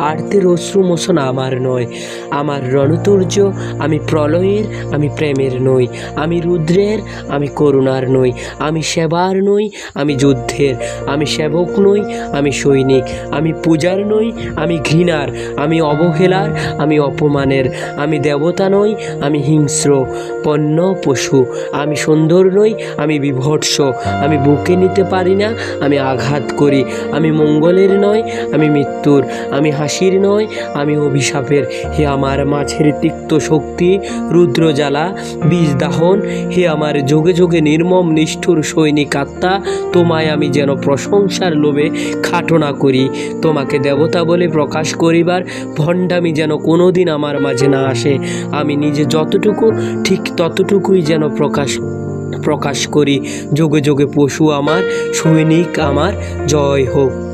আরতের অশ্রু মোছন আমার নয়। আমার রণতুর্য, আমি প্রলয়ের, আমি প্রেমের নই। আমি রুদ্রের, আমি করুণার নই। আমি সেবার নই, আমি যুদ্ধের। আমি সেবক নই, আমি সৈনিক। আমি পূজার নই, আমি ঘৃণার। আমি অবহেলার, আমি অপমানের। আমি দেবতা নই, আমি হিংস্র পণ্য পশু। আমি সুন্দর নই, আমি বিভৎস। আমি বুকে নিতে পারি না, আমি আঘাত করি। আমি মঙ্গলের নয়, আমি মৃত্যুর। আমি হাসির নয়, আমি অভিশাপের। হে আমার মাছের তিক্ত শক্তি, রুদ্র জ্বালা, বীজ দাহন, হে আমার যোগে যোগে নির্মম নিষ্ঠুর সৈনিক আত্মা, তোমায় আমি যেন প্রশংসার লোভে খাটো না করি। তোমাকে দেবতা বলে প্রকাশ করিবার ভণ্ডামি যেন কোনোদিন আমার মাঝে না আসে। আমি নিজে যতটুকু ঠিক ততটুকুই যেন প্রকাশ করি। যোগে যোগে পশু আমার, সৈনিক আমার, জয় হোক।